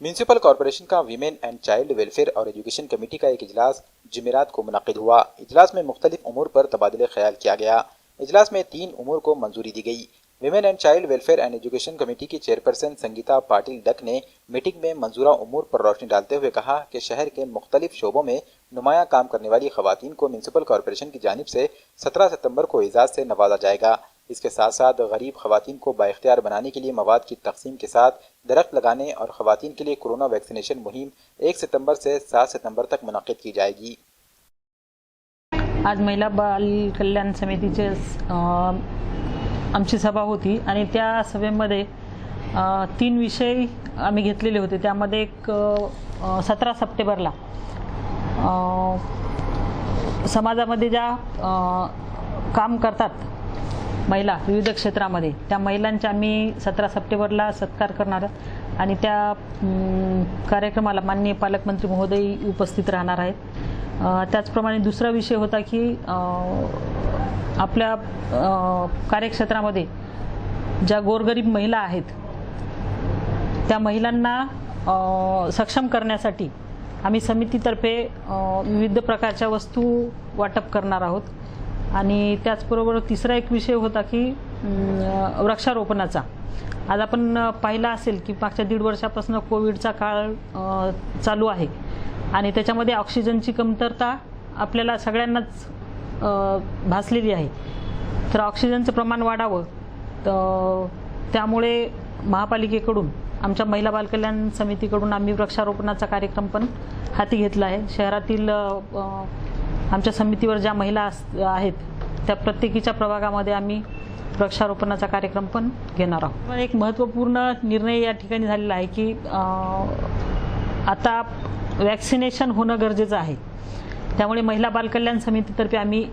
Municipal corporation का women end child welfare और education committee का एक इजलास जुमेरात को मुनक़िद हुआ। इजलास में मुख्तलिफ उमूर पर तबादले ख्याल किया गया। इजलास में 3 उमूर को मंजूरी दी गई। Women end child welfare end education committee की चेयरपर्सन संगीता पाटिल डक ने मीटिंग में मंजूरा उमूर पर रोशनी डालते हुए कहा कि शहर के मुख्तलिफ शोबों में नुमाया काम करने वाली खवातीन को म्यूनिसिपल कॉरपोरेशन की जानिब से 17 सितंबर को एजाज से नवाजा जाएगा। इसके साथ साथ गरीब खवातीन को बाइख्तियार बनाने के लिए मवाद की तकसीम के साथ दरख्त लगाने और खवातीन के लिए कोरोना वैक्सीनेशन मुहिम 1 सितंबर से 7 सितंबर तक मुनक़िद की जाएगी। आज महिला बाल कल्याण समितीचे आमची सभा होती आणि त्या सभेमध्ये 3 विषय आम्ही घेतलेले होते। त्यामध्ये एक 17 सप्टेंबरला समाजामध्ये ज्या काम करतात महिला विविध क्षेत्रामध्ये त्या महिलांच्या आम्ही 17 सप्टेंबरला सत्कार करणार आणि त्या कार्यक्रमाला माननीय पालकमंत्री महोदय उपस्थित राहणार आहेत। त्याचप्रमाणे दुसरा विषय होता की आपल्या कार्यक्षेत्रामध्ये ज्या गोरगरीब महिला आहेत त्या महिलांना सक्षम करण्यासाठी आम्ही समितीतर्फे विविध प्रकारच्या वस्तू वाटप करणार आहोत। आणि त्याचबरोबर तिसरा एक विषय होता की वृक्षारोपणाचा। आज आपण पाहिला असेल की मागच्या 1.5 वर्षापासून कोविडचा काळ चालू आहे आणि त्याच्यामध्ये ऑक्सिजनची कमतरता आपल्याला सगळ्यांनाच भासलेली आहे। तर ऑक्सिजनचं प्रमाण वाढावं त्यामुळे महापालिकेकडून आमच्या महिला बालकल्याण समितीकडून आम्ही वृक्षारोपणाचा कार्यक्रम पण हाती घेतला आहे। शहरातील आमच्या समितीवर ज्या महिला आहेत त्या प्रत्येकीच्या प्रभागामध्ये आम्ही वृक्षारोपणाचा कार्यक्रम पण घेणार आहोत। एक महत्त्वपूर्ण निर्णय या ठिकाणी झालेला आहे की आता वॅक्सिनेशन होणं गरजेचं आहे। त्यामुळे महिला बालकल्याण समितीतर्फे आम्ही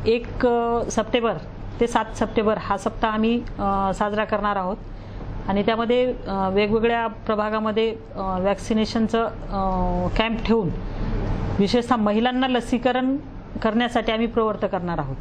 1 सप्टेंबर ते 7 सप्टेंबर हा सप्ताह आम्ही साजरा करणार आहोत आणि त्यामध्ये वेगवेगळ्या प्रभागामध्ये वॅक्सिनेशनचं कॅम्प ठेवून विशेषतः महिलांना लसीकरण करण्यासाठी आम्ही प्रवृत्त करणार आहोत।